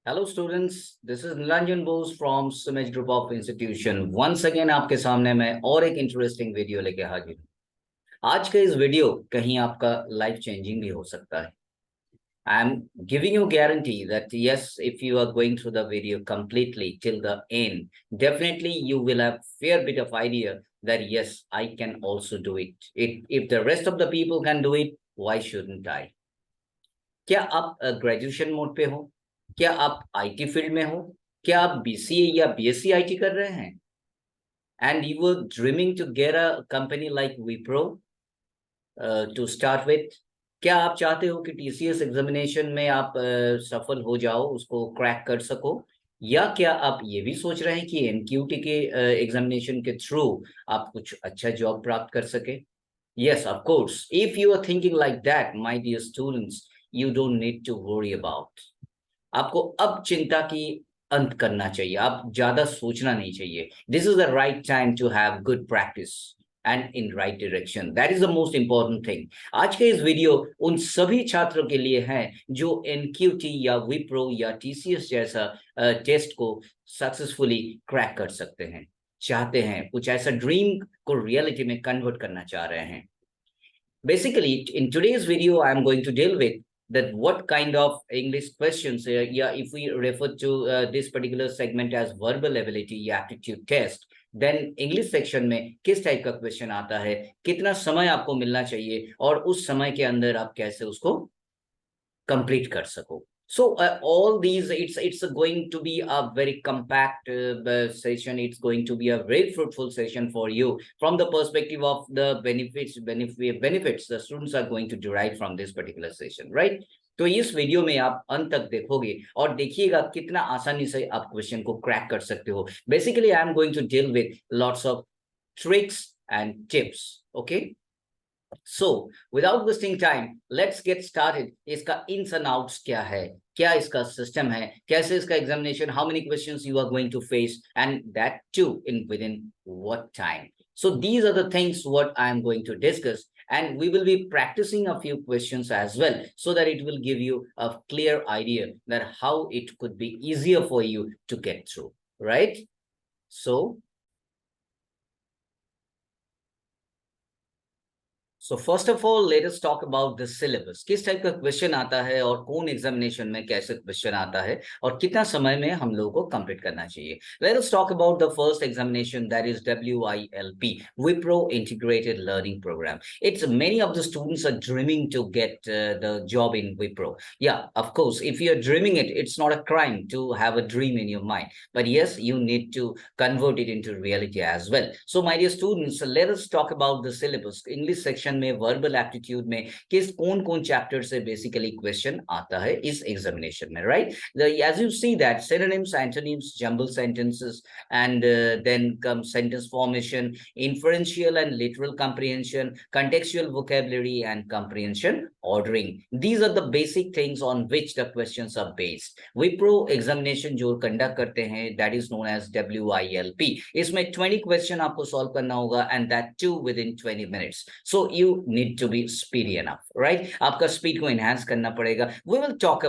Hello students, this is Nilanjan Bose from CIMAGE Group of Institutions. Once again आपके सामने मैं और एक इंटरेस्टिंग वीडियो लेके हाजिर हूँ। आज का इस वीडियो कहीं आपका लाइफ चेंजिंग भी हो सकता है। I am giving you guarantee that yes, if you are going through the video completely till the end, definitely you will have fair bit of idea that yes, I can also do it. If the rest of the people can do it, why shouldn't I? क्या आप graduation mode पे हो? क्या आप IT field में हो? क्या आप बीसीए या बीएससी आईटी कर रहे हैं? And you were dreaming to get a company like Wipro to start with. क्या आप चाहते हो कि टीसीएस एग्जामिनेशन में आप सफल हो जाओ, उसको क्रैक कर सको? या क्या आप ये भी सोच रहे हैं कि एनक्यूटी के एग्जामिनेशन के थ्रू आप कुछ अच्छा जॉब प्राप्त कर सके? Yes, of course. If you are thinking like that, my dear students, you don't need to worry about. आपको अब चिंता की अंत करना चाहिए, आप ज्यादा सोचना नहीं चाहिए। This is the right time to have good practice and in right direction. That is the most important thing. आज के इस वीडियो उन सभी छात्रों के लिए है जो एनक्यूटी या विप्रो या टीसीएस जैसा टेस्ट को सक्सेसफुली क्रैक कर सकते हैं, चाहते हैं, कुछ ऐसा ड्रीम को रियलिटी में कन्वर्ट करना चाह रहे हैं। Basically, in today's video, I am going to deal with that what kind of English questions, yeah, if we refer to this particular segment as verbal ability या aptitude test, then English section में किस type का question आता है, कितना समय आपको मिलना चाहिए और उस समय के अंदर आप कैसे उसको कंप्लीट कर सको। So all these, it's going to be a very compact session. It's going to be a very fruitful session for you from the perspective of the benefits the students are going to derive from this particular session, right? तो इस video में आप अंत तक देखोगे और देखिएगा कितना आसानी से आप क्वेश्चन को क्रैक कर सकते हो। Basically I am going to deal with lots of tricks and tips, okay? So, without wasting time, let's get started. इसका ins and outs क्या है, क्या इसका सिस्टम है, कैसे इसका examination, how many questions you are going to face, and that too in within what time. So these are the things what I am going to discuss, and we will be practicing a few questions as well, so that it will give you a clear idea that how it could be easier for you to get through, right? So first of all, let us talk about the syllabus. किस type का question आता है और कौन examination में कैसे question आता है और कितना समय में हम लोगों को कंप्लीट करना चाहिए। Let us talk about the first examination, that is WILP, Wipro Integrated Learning Program. It's many of the students are dreaming to get the job in Wipro. Yeah, of course, if you're dreaming it, it's not a crime to have a dream in your mind. But yes, you need to convert it into reality as well. So my dear students, let us talk about the syllabus. English section में verbal aptitude में किस कौन कौन chapter से basically question आता है इस examination में, right? As you see that synonyms, antonyms, jumble sentences, and then comes sentence formation, inferential and literal comprehension, contextual vocabulary, and comprehension ordering. These are the basic things on which the questions are based. Wipro examination जो conduct करते हैं, that is known as WILP. इसमें 20 question आपको solve करना होगा, and that too within 20 minutes. So you need to be speedy enough, right? आपका speed को enhance करना पड़ेगा। We will talk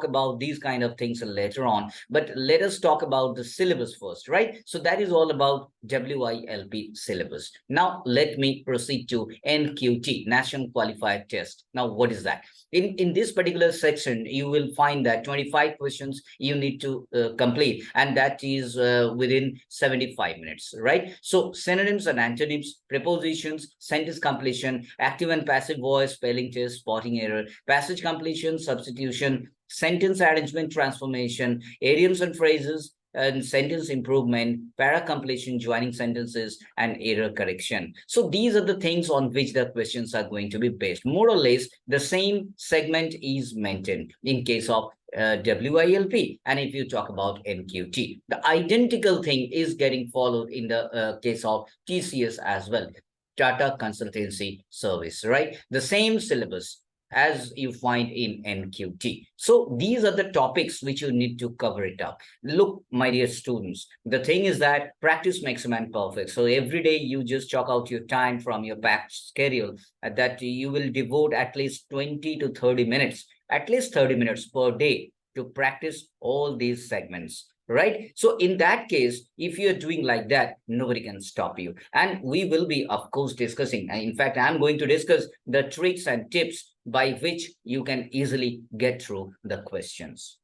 about these kind of things later on, but let us talk about the syllabus first, right? So that is all about WILP syllabus. Now let me proceed to NQT, National Qualifier Test. Now what is that? In this particular section, you will find that 25 questions you need to complete, and that is within 75 minutes, right? So synonyms and antonyms, prepositions, sentence completion, active and passive voice, spelling test, spotting error, passage completion, substitution, sentence arrangement, transformation, idioms and phrases, and sentence improvement, para completion, joining sentences, and error correction. So these are the things on which the questions are going to be based. More or less, the same segment is maintained in case of WILP, and if you talk about NQT, the identical thing is getting followed in the case of TCS as well, Tata Consultancy Service, right? The same syllabus as you find in NQT. So these are the topics which you need to cover it up. Look, my dear students, the thing is that practice makes a man perfect. So every day you just chalk out your time from your packed schedule, that you will devote at least 20 to 30 minutes, at least 30 minutes per day to to practice all these segments. Right? So in that case, if you're doing like that, nobody can stop you. And we will be, of course, discussing. In fact, I'm going to discuss the tricks and tips by which you can easily get through the questions.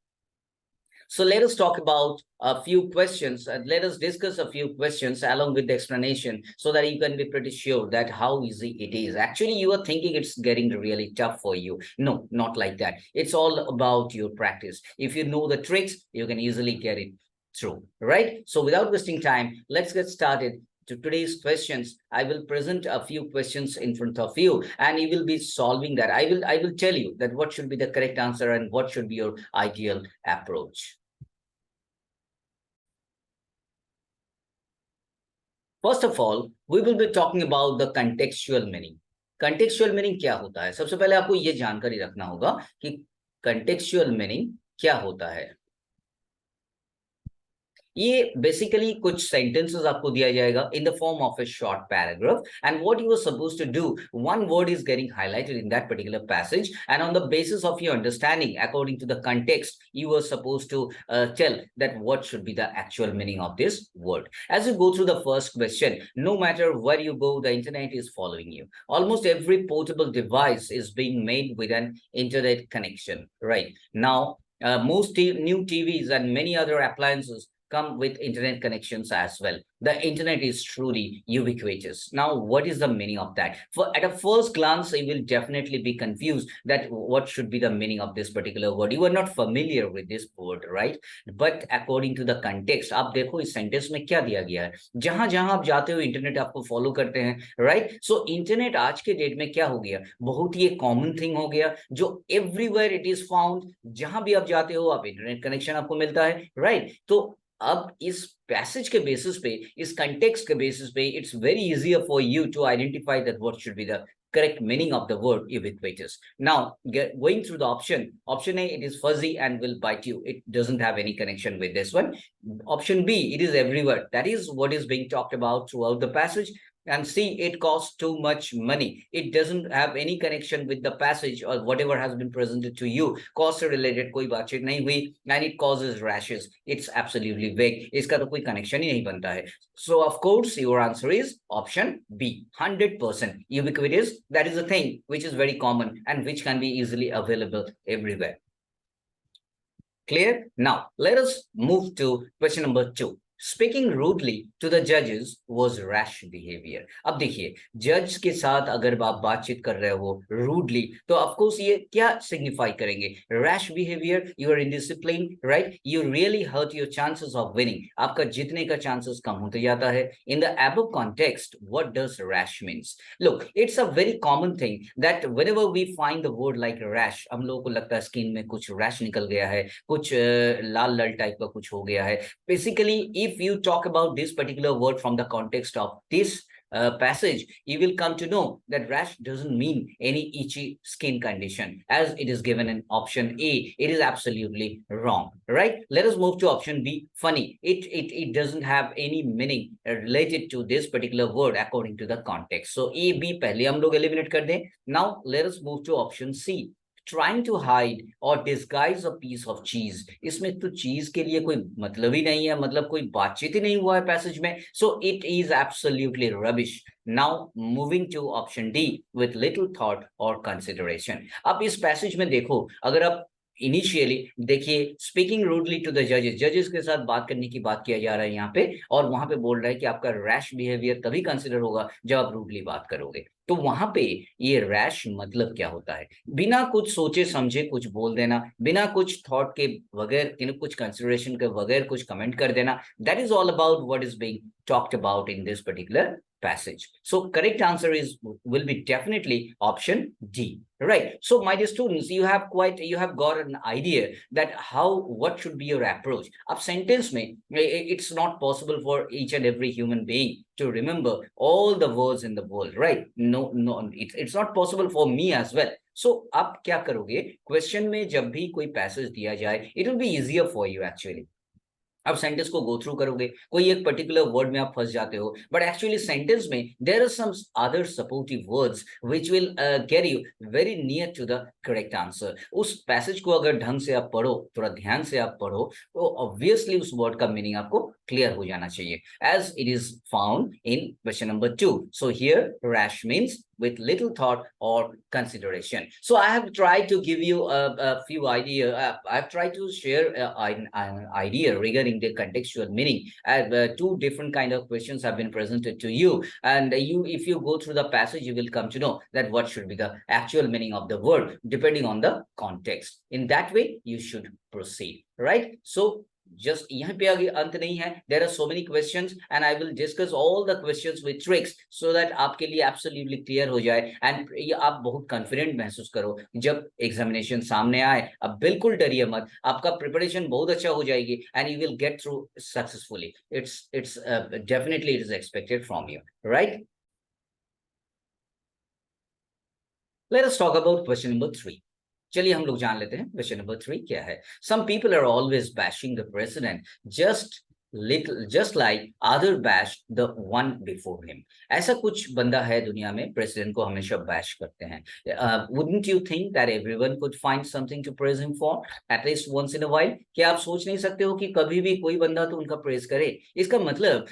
So let us talk about a few questions and let us discuss a few questions along with the explanation so that you can be pretty sure that how easy it is. Actually, you are thinking it's getting really tough for you. No, not like that. It's all about your practice. If you know the tricks, you can easily get it through, right? So without wasting time, let's get started. To today's questions, I will present a few questions in front of you and you will be solving that. I will tell you that what should be the correct answer and what should be your ideal approach. First of all, we will be talking about the contextual meaning. Contextual meaning क्या होता है? सबसे पहले आपको ये जानकारी रखना होगा कि contextual meaning क्या होता है. ये बेसिकली कुछ सेंटेंसेस आपको दिया जाएगा in the form of a short paragraph and what you are supposed to do one word is getting highlighted in that particular passage and on the basis of your understanding according to the context you are supposed to tell that what should be the actual meaning of this word as you go through the first question no matter where you go the internet is following you almost every portable device is being made with an internet connection right now most new TVs and many other appliances come with internet connections as well. The internet is truly ubiquitous. Now, what is the meaning of that? At a first glance, you will definitely be confused that what should be the meaning of this particular word. You are not familiar with this word, right? But according to the context, आप देखो इस sentence में क्या दिया गया है. जहां जहां आप जाते हो इंटरनेट आपको फॉलो करते हैं, right? So इंटरनेट आज के डेट में क्या हो गया, बहुत ही एक कॉमन थिंग हो गया जो एवरीवेयर इट इज फाउंड. जहां भी आप जाते हो आप इंटरनेट कनेक्शन आपको मिलता है, right? तो अब इस पैसेज के बेसिस पे, इस कंटेक्स्ट के बेसिस पे, it's very easier for you to identify that what should be the correct meaning of the word ubiquitous. Now, going through the option A, it is fuzzy and will bite you. It doesn't have any connection with this one. Option B, it is everywhere. That is what is being talked about throughout the passage. And C, it costs too much money. It doesn't have any connection with the passage or whatever has been presented to you. Cost related कोई बातचीत नहीं हुई and it causes rashes. It's absolutely vague. इसका तो कोई connection ही नहीं बनता है. So of course your answer is option B, 100%. Ubiquitous, that is a thing which is very common and which can be easily available everywhere. Clear? Now let us move to question number 2. Speaking rudely to the judges was rash behavior. अब देखिए जज के साथ अगर आप बातचीत कर रहे हो रूडली तो ऑफकोर्स ये क्या सिग्निफाई करेंगे, rash behaviour, you are indiscipline, right? You really hurt your chances of winning. आपका जीतने का चांसेस कम होते जाता है. In the above context what does rash means? Look, it's a very common thing that whenever we find the word like rash, हम लोगों को लगता है स्किन में कुछ रैश निकल गया है, कुछ लाल लाल टाइप का कुछ हो गया है. Basically if you talk about this particular word from the context of this passage, you will come to know that rash doesn't mean any itchy skin condition as it is given in option A. It is absolutely wrong, right? Let us move to option B, funny. It doesn't have any meaning related to this particular word according to the context. So A, B पहले हम लोग eliminate कर दें. Now let us move to option C, trying to hide or disguise a piece of cheese. इसमें तो चीज के लिए कोई मतलब ही नहीं है, मतलब कोई बातचीत ही नहीं हुआ है पैसेज में. So it is absolutely rubbish. Now moving to option D with little thought or consideration. अब इस पैसेज में देखो, अगर आप इनिशियली देखिए स्पीकिंग रूडली टू द जजेस के साथ बात करने की बात किया जा रहा है यहाँ पे, और वहां पे बोल रहा है कि आपका रैश बिहेवियर तभी कंसिडर होगा जब आप रूडली बात करोगे. तो वहां पे ये रैश मतलब क्या होता है? बिना कुछ सोचे समझे कुछ बोल देना, बिना कुछ थॉट के बगैर, कुछ कंसिडरेशन के बगैर कुछ कमेंट कर देना. That is all about what is being talked about in this particular passage. So correct answer will be definitely option D. Right. So my dear students, you have got an idea that what should be your approach. Ab sentence mein, it's not possible for each and every human being to remember all the words in the world, right? No, it's not possible for me as well. So आप क्या करोगे? Question में जब भी कोई passage दिया जाए, it will be easier for you actually. आप सेंटेंस को गो थ्रू करोगे, कोई एक पर्टिकुलर वर्ड में आप फंस जाते हो, बट एक्चुअली सेंटेंस में there are some other supportive words which will get you very near to the correct answer. उस पैसेज को अगर ढंग से आप पढ़ो, थोड़ा ध्यान से आप पढ़ो, तो ऑब्वियसली उस वर्ड का मीनिंग आपको क्लियर हो जाना चाहिए, as it is found in question number 2। So here rash means with little thought or consideration. So I have tried to give you a few idea. I've tried to share an idea regarding the contextual meaning. Two different kind of questions have been presented to you, and if you go through the passage, you will come to know that what should be the actual meaning of the word depending on the context. In that way, you should proceed, right? So just यहाँ पे आगे अंत नहीं है, there are so many questions and I will discuss all the questions with tricks so that आपके लिए absolutely clear हो जाए एंड ये आप बहुत कॉन्फिडेंट महसूस करो जब एग्जामिनेशन सामने आए। अब बिल्कुल डरिए मत, आपका प्रिपरेशन बहुत अच्छा हो जाएगी and you will get through successfully. It's definitely it is expected from you, right? Let us talk about question number 3। चलिए हम लोग जान लेते हैं क्वेश्चन नंबर 3 क्या है। Some people are always bashing the president just like other bash the one before him। ऐसा कुछ बंदा है दुनिया में, प्रेसिडेंट को हमेशा बैश करते हैं। wouldn't you think that everyone could find something to praise him for at least once in a while? क्या आप सोच नहीं सकते हो कि कभी भी कोई बंदा तो उनका प्रेज करे? इसका मतलब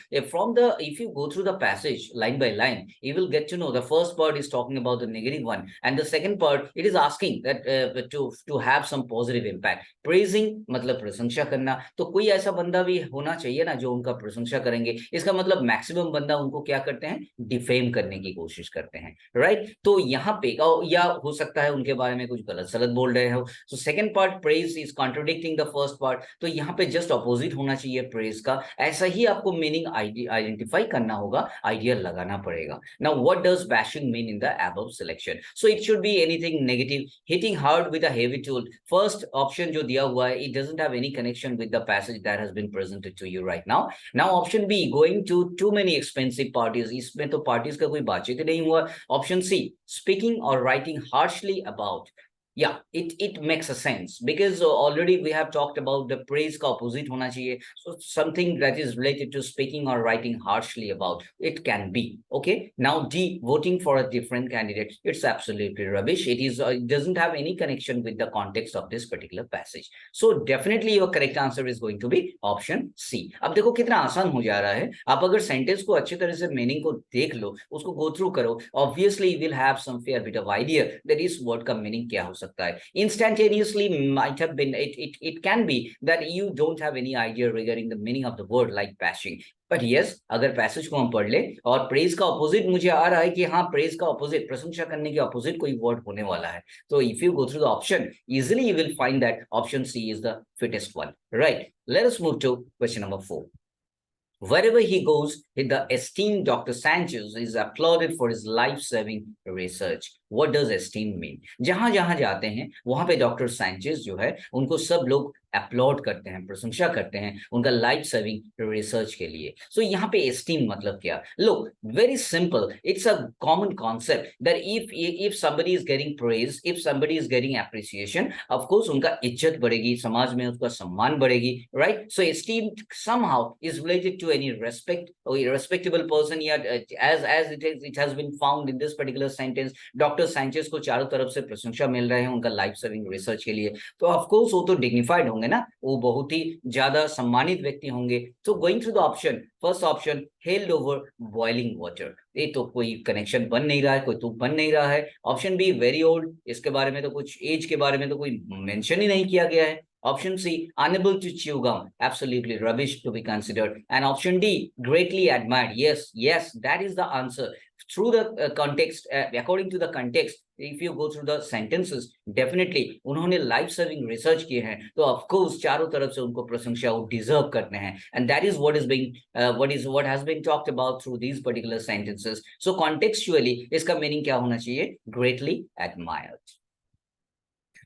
if you go through the passage line by line, you will get to know the first part is talking about the negative one, and the second part it is asking that to have some positive impact। praising मतलब प्रशंसा करना, तो कोई ऐसा बंदा भी होना चाहिए ना जो उनका प्रशंसा करेंगे। इसका मतलब मैक्सिमम बंदा उनको क्या करते हैं, डिफेम करने की कोशिश करते हैं, राइट? तो यहाँ पे या हो सकता है उनके बारे में कुछ गलत सलत बोल रहे हो। So second part praise is contradicting the first part, तो यहाँ पे जस्ट अपोजिट होना चाहिए प्रेज का। ऐसा ही आपको मीनिंग आइडेंटिफाई करना होगा, आइडिया लगाना पड़ेगा। Now what does bashing mean in the above selection? So it should be anything negative, hitting hard with a heavy tool. First option जो दिया हुआ है, it doesn't have any connection with the passage that has been presented to you right now. Now option B, going to too many expensive parties, इसमें तो parties का कोई बातचीत नहीं हुआ। ऑप्शन सी, स्पीकिंग और writing harshly about, yeah, it makes a sense because already we have talked about the praise का opposite होना चाहिए, so something that is related to speaking or writing harshly about it can be okay। Now D, voting for a different candidate, it's absolutely rubbish, it doesn't have any connection with the context of this particular passage, so definitely your correct answer is going to be option C। अब देखो कितना आसान हो जा रहा है, आप अगर सेंटेंस को अच्छी तरह से मीनिंग को देख लो, उसको गो थ्रू करो, obviously you will have some fair bit of idea that इस वर्ड का मीनिंग क्या हो सकता है। Instantaneously might have been, it can be that you don't have any idea regarding the meaning of the word like bashing, but yes, अगर passage को हम पढ़ ले और प्रेज का ऑपोजिट मुझे आ रहा है कि हाँ प्रेज का ऑपोजिट, प्रशंसा करने के ऑपोजिट कोई वर्ड होने वाला है, तो if you go through the option easily you will find that option C is the fittest one, right? Let us move to question number 4। Wherever he goes, the esteemed Dr. Sanchez is applauded for his life-saving research। What does esteemed mean? जहां जहां जाते हैं वहां पे doctor Sanchez जो है उनको सब लोग अपलॉड करते हैं, प्रशंसा करते हैं उनका लाइफ सेविंग रिसर्च के लिए। सो यहाँ पे एस्टीम मतलब क्या? Look, very simple, it's a common concept that if somebody is getting praise, if somebody is getting appreciation, of course उनका इज्जत बढ़ेगी, समाज में उसका सम्मान बढ़ेगी, right? So esteem somehow is related to any respect or a respectable person, yet as it has been found in this particular sentence, doctor Sanchez को चारों तरफ से प्रशंसा मिल रहे हैं उनका लाइफ सेविंग रिसर्च के लिए, तो ऑफ कोर्स वो तो डिग्निफाइड होंगे ना, वो बहुत ही ज्यादा सम्मानित व्यक्ति होंगे। तो going through the option, first option held over boiling water, ये तो कोई कनेक्शन बन नहीं रहा है, कोई तुक बन नहीं रहा है। ऑप्शन बी वेरी ओल्ड, इसके बारे में तो कुछ एज के बारे में तो कोई मेंशन ही नहीं किया गया है। Option C, unable to chew gum, absolutely rubbish to be considered. And option D, greatly admired, yes, that is the answer। Through the context, according to the context, if you go through the sentences, definitely उन्होंने life saving research किए हैं, तो of course चारों तरफ से उनको प्रशंसा वो डिजर्व करते हैं, and that is what has been talked about through these particular sentences। So contextually इसका मीनिंग क्या होना चाहिए? Greatly admired।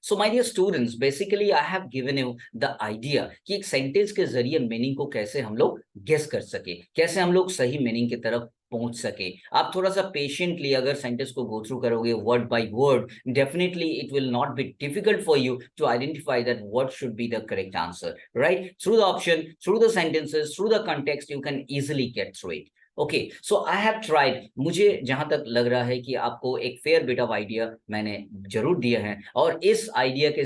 So my dear students, basically I have given you the idea कि एक सेंटेंस के जरिए मीनिंग को कैसे हम लोग गेस कर सके, कैसे हम लोग सही मीनिंग की तरफ पहुंच सके। आप थोड़ा सा पेशेंटली अगर सेंटेंस को गो थ्रू करोगे word by word, definitely it will not be difficult for you to identify that what should be the correct answer, right? Through the option, through the sentences, through the context, you can easily get through it. Okay, so I have tried, मुझे जहां तक लग रहा है कि आपको एक fair bit of idea मैंने जरूर दिया है, और इस आइडिया के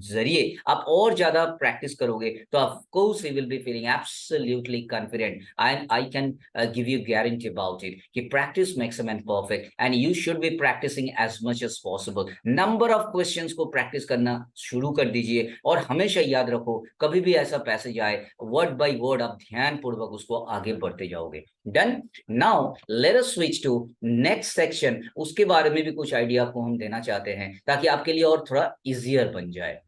जरिए आप और ज्यादा प्रैक्टिस करोगे तो of course you will be feeling absolutely confident, and I can give you guarantee about it कि practice makes a man perfect, and you should be practising as much as possible. Number of questions को practice करना शुरू कर दीजिए, और हमेशा याद रखो कभी भी ऐसा पैसेज आए, वर्ड बाय वर्ड आप ध्यान पूर्वक उसको आगे बढ़ते जाओगे। Done? Now let us switch to next section. उसके बारे में भी कुछ आइडिया आपको हम देना चाहते हैं ताकि आपके लिए और थोड़ा इजियर बन जाए।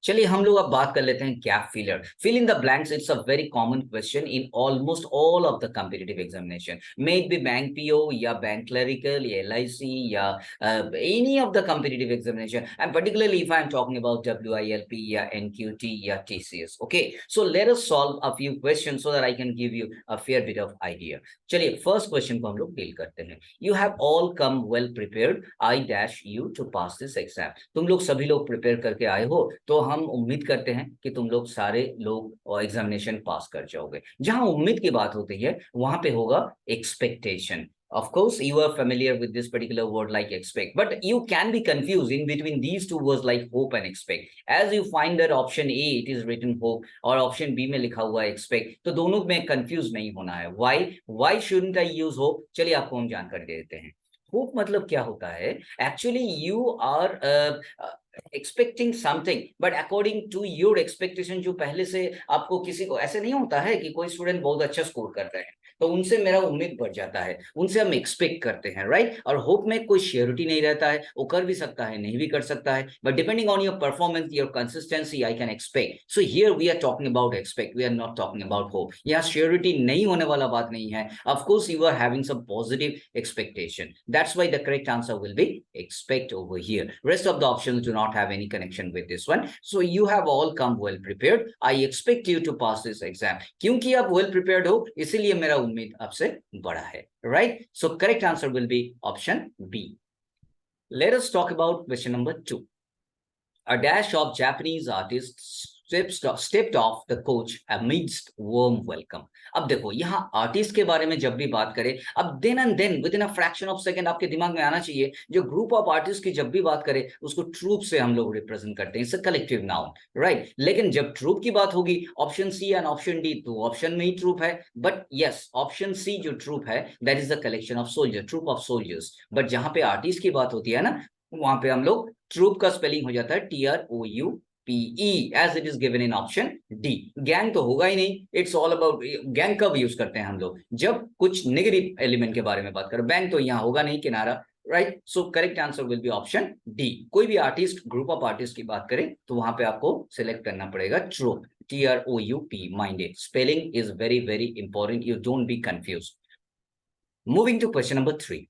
चलिए हम लोग अब बात कर लेते हैं gap filler. Fill in the blanks, it's a very common question in almost all of the competitive examination, may it be bank PO या बैंक क्लरिकल या एलआईसी या any of the competitive examination, and particularly if I am talking about WILP या NQT या TCS. Okay, so let us solve a few questions so that I can give you a fair bit of idea. चलिए first question को हम लोग deal करते हैं। You have all come well prepared, I dash you to pass this exam. तुम लोग सभी लोग प्रिपेयर करके आए हो, तो हम उम्मीद करते हैं कि तुम लोग सारे लोग एग्जामिनेशन पास कर जाओगे। जहां उम्मीद की बात होती है वहां पे होगा expectation. Of course, you are familiar with this particular word like expect, but you can be confused in between these two words like hope and expect. As you find that option A, it is written hope, और option B में लिखा हुआ है expect, तो दोनों में confuse नहीं होना है। Why shouldn't I use hope? चलिए आपको हम जानकारी दे देते हैं। होप मतलब क्या होता है? Actually you are expecting something, but according to your expectation, जो पहले से आपको किसी को, ऐसे नहीं होता है कि कोई स्टूडेंट बहुत अच्छा स्कोर कर रहे हैं तो उनसे मेरा उम्मीद बढ़ जाता है, उनसे हम एक्सपेक्ट करते हैं, राइट? और होप में कोई श्योरिटी नहीं रहता है, वो कर भी सकता है नहीं भी कर सकता है, but depending on your performance, your consistency, I can expect. So here we are talking about expect, we are not talking about hope. यहाँ श्योरिटी नहीं होने वाला बात नहीं है। Of course you are having some positive expectation, that's why the correct answer will be expect over here. Rest of the options do not have any connection with this one. So you have all come well prepared. I expect you to pass this exam. क्योंकि आप well prepared हो, इसीलिए मेरा उम्मीद आपसे बड़ा है, right? So correct answer will be option B. Let us talk about question number 2. A dash of Japanese artists stepped off the coach amidst warm welcome. अब देखो यहाँ आर्टिस्ट के बारे में जब भी बात करें, अब then and then within a fraction of second आपके दिमाग में आना चाहिए, जो ग्रुप ऑफ आर्टिस्ट की जब भी बात करें उसको ट्रूप से हम लोग रिप्रेजेंट करते हैं, it's a collective noun, right? लेकिन जब ट्रूप की बात होगी, option C and option D, तो ऑप्शन में ही ट्रूप है, बट यस ऑप्शन सी जो ट्रूप है that is the collection of soldier, troop of soldiers. But जहां पे आर्टिस्ट की बात होती है ना, वहां पे हम लोग ट्रूप का स्पेलिंग हो जाता है TROUPE, as it is given in option D. Gang तो होगा ही नहीं, इट्स ऑल अबाउट, गैंग कब यूज करते हैं हम लोग? जब कुछ नेगेटिव एलिमेंट के बारे में बात करें। बैंक तो यहाँ होगा नहीं, किनारा, right? So correct answer will be option D. कोई भी आर्टिस्ट, ग्रुप ऑफ आर्टिस्ट की बात करें तो वहां पे आपको सिलेक्ट करना पड़ेगा troop, TROUP, mind it, spelling is very very important, you don't be confuse. Moving to question number 3.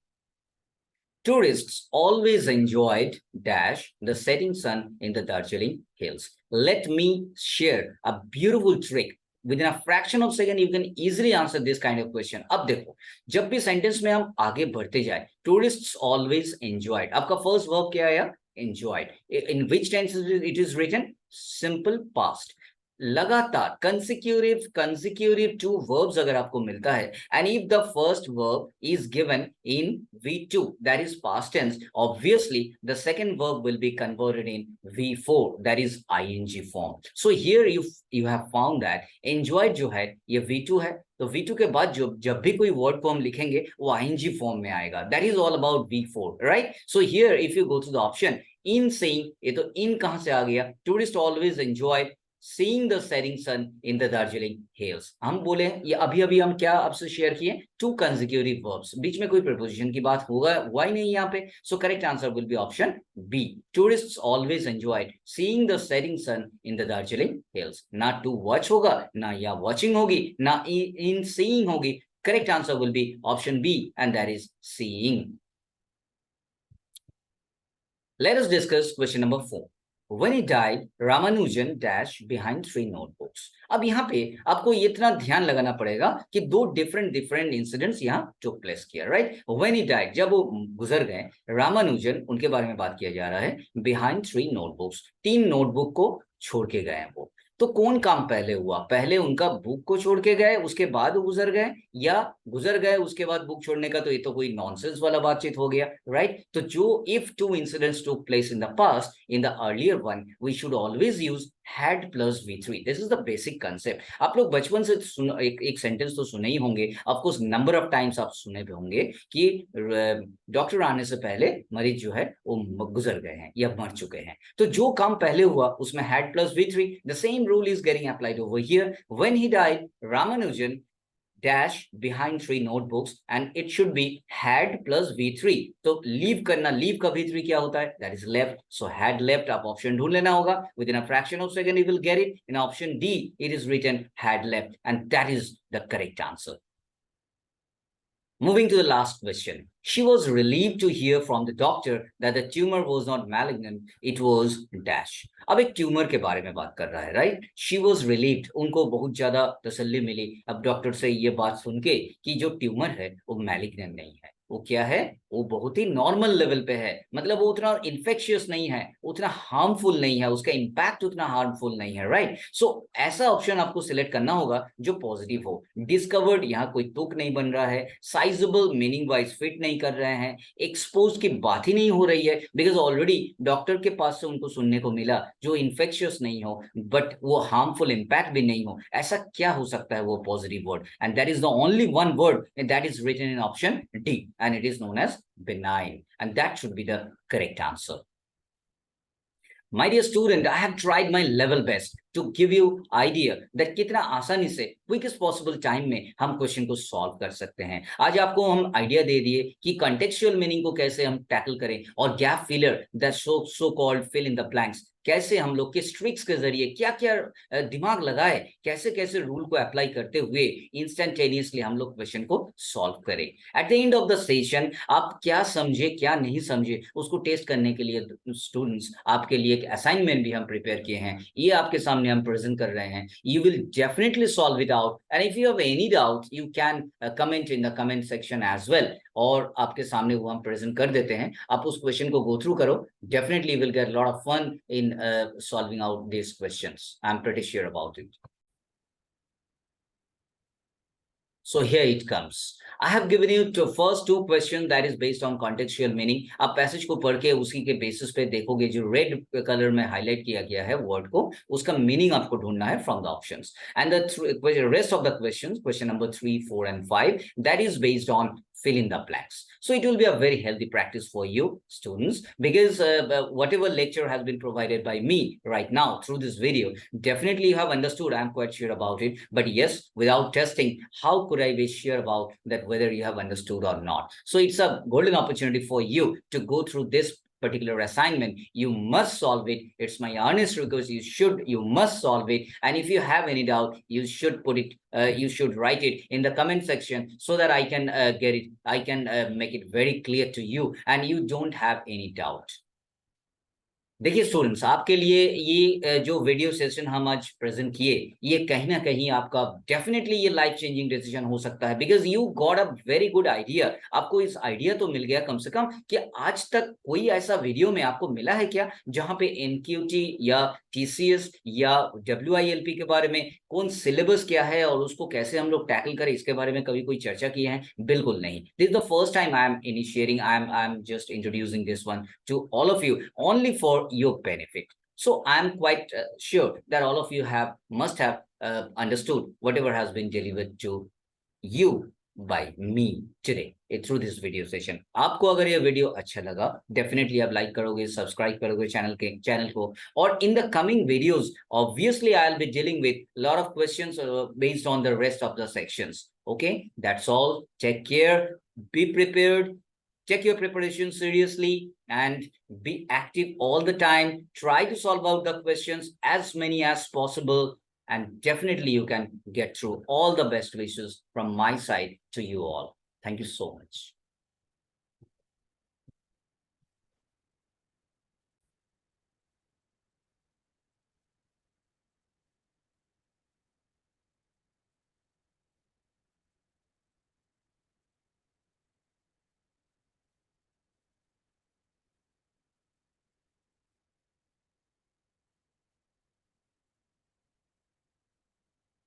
Tourists always enjoyed dash the setting sun in the Darjeeling hills. Let me share a beautiful trick. Within a fraction of second, you can easily answer this kind of question. अब देखो, जब भी sentence में हम आगे बढ़ते जाए, tourists always enjoyed, आपका फर्स्ट वर्ब क्या आया? Enjoyed. In which tense it is written? Simple past. लगातार कंसिक्यूटिव टू वर्ब्स अगर आपको मिलता है, and if the first verb is given in V2, that is past tense, obviously the second verb will be converted in V4, that is ING form. So here you have found that enjoyed जो है ये V2 है, तो V2 के बाद जो जब भी कोई वर्ड को हम लिखेंगे वो ING फॉर्म में आएगा, that is all about V4, right? So here if you go to the option in seeing, ये तो इन कहां से आ गया? Tourist always enjoy seeing the setting sun in the Darjeeling hills. हम बोले ये अभी अभी हम क्या आपसे शेयर किए? टू कंसेक्यूटिव वर्ब्स, बीच में कोई प्रपोजिशन की बात होगा why नहीं यहाँ पे? So correct answer will be option B, tourists always enjoyed seeing the setting sun in the Darjeeling hills. ना टू वॉच होगा, ना या वॉचिंग होगी, ना इन सीइंग होगी। Correct answer will be option B, and that is seeing. Let us discuss question number 4. When he died, Ramanujan dash behind 3 notebooks. अब यहाँ पे आपको इतना ध्यान लगाना पड़ेगा कि दो डिफरेंट इंसिडेंट्स यहाँ टुक प्लेस किया, राइट? When he died, जब वो गुजर गए, रामानुजन, उनके बारे में बात किया जा रहा है, behind 3 notebooks, 3 नोटबुक को छोड़ के गए हैं वो। तो कौन काम पहले हुआ? पहले उनका बुक को छोड़ के गए, उसके बाद वो गुजर गए, या गुजर गए उसके बाद बुक छोड़ने का? तो ये तो कोई नॉनसेंस वाला बातचीत हो गया, राइट? तो जो if two incidents took place in the past, in the earlier one, we should always use had plus V3. This is the basic concept. आप लोग बचपन से एक सेंटेंस तो सुने ही होंगे, of course number of times आप सुने भी होंगे कि डॉक्टर आने से पहले मरीज जो है वो गुजर गए हैं या मर चुके हैं। तो जो काम पहले हुआ उसमें had plus V3. The same rule is getting applied over here. When he died, Ramanujan dash behind 3 notebooks and it should be had plus V3. तो लीव करना, लीव का V3 क्या होता है? That is left. So had left, आप option ढूंढ लेना होगा. Within a fraction of second you will get it. In option D it is written had left, and that is the correct answer. Moving to the last question. She was relieved to hear from the doctor that the tumor was not malignant, it was dash. अब एक tumour के बारे में बात कर रहा है, right? She was relieved, उनको बहुत ज्यादा तसल्ली मिली अब डॉक्टर से ये बात सुन के कि जो ट्यूमर है वो मैलिग्नेंट नहीं है, वो क्या है? वो बहुत ही नॉर्मल लेवल पे है, मतलब वो उतना इन्फेक्शियस नहीं है, उतना हार्मफुल नहीं है, उसका इंपैक्ट उतना हार्मफुल नहीं है, राइट? सो ऐसा ऑप्शन आपको सिलेक्ट करना होगा जो पॉजिटिव हो। डिस्कवर्ड, यहाँ कोई तुक नहीं बन रहा है, साइजेबल मीनिंग वाइज फिट नहीं कर रहे हैं, एक्सपोज की बात ही नहीं हो रही है, बिकॉज ऑलरेडी डॉक्टर के पास से उनको सुनने को मिला जो इन्फेक्शियस नहीं हो बट वो हार्मफुल इंपैक्ट भी नहीं हो। ऐसा क्या हो सकता है वो positive word? And that is the only one word that is written in option D, and it is known as benign, and that should be the correct answer. My dear student, I have tried my level best to give you idea that कितना आसानी से quickest possible time में हम question को solve कर सकते हैं। आज आपको हम आइडिया दे दिए कि कॉन्टेक्चुअल मीनिंग को कैसे हम टैकल करें, और gap filler, that so called fill in the blanks, कैसे हम लोग किस ट्रिक्स के जरिए क्या क्या दिमाग लगाए, कैसे कैसे रूल को अप्लाई करते हुए इंस्टेंटेनियसली हम लोग क्वेश्चन को सॉल्व करें। At the end of the session आप क्या समझे क्या नहीं समझे उसको टेस्ट करने के लिए स्टूडेंट्स आपके लिए एक असाइनमेंट भी हम प्रिपेयर किए हैं, ये आपके सामने हम प्रेजेंट कर रहे हैं। You will definitely solve it out, and if you have any doubt you can comment in the comment section as well, और आपके सामने वो हम प्रेजेंट कर देते हैं। आप उस क्वेश्चन को गो थ्रू करो, definitely will get lot of fun in solving out these questions. I'm pretty sure about it. So here it comes. I have given you the first two questions that is based on contextual meaning. आप passage को पढ़ के उसी के basis पे देखोगे, जो red colour में हाईलाइट किया गया है वर्ड को, उसका मीनिंग आपको ढूंढना है from the options, and the rest of the questions, question number 3, 4 and 5, that is based on fill in the blanks. So it will be a very healthy practice for you students, because whatever lecture has been provided by me right now through this video, definitely you have understood, I'm quite sure about it. But yes, without testing, how could I be sure about that whether you have understood or not? So it's a golden opportunity for you to go through this particular assignment. You must solve it. It's my honest request. You must solve it. And if you have any doubt, you should put it, you should write it in the comment section so that I can get it. I can make it very clear to you and you don't have any doubt. देखिए students, आपके लिए ये जो video session हम आज present किए, ये कहीं ना कहीं आपका डेफिनेटली ये लाइफ चेंजिंग डिसीजन हो सकता है, because you got a very good idea. आपको इस आइडिया तो मिल गया कम से कम कि आज तक कोई ऐसा वीडियो में आपको मिला है क्या जहां पे एनक्यूटी या टीसीएस या डब्ल्यूआईएलपी के बारे में कौन सिलेबस क्या है और उसको कैसे हम लोग टैकल करें, इसके बारे में कभी कोई चर्चा की है? बिल्कुल नहीं। This is the first time I am initiating, I am just introducing this one two all of you only for your benefit. So I am quite sure that all of you must have understood whatever has been delivered to you by me today through this video session. आपको अगर ये video अच्छा लगा, definitely आप like करोगे, subscribe करोगे channel को, और in the coming videos obviously I'll be dealing with a lot of questions based on the rest of the sections. Okay, that's all. Take care, be prepared. Take your preparation seriously and be active all the time. Try to solve out the questions as many as possible, and definitely you can get through. All the best wishes from my side to you all. Thank you so much.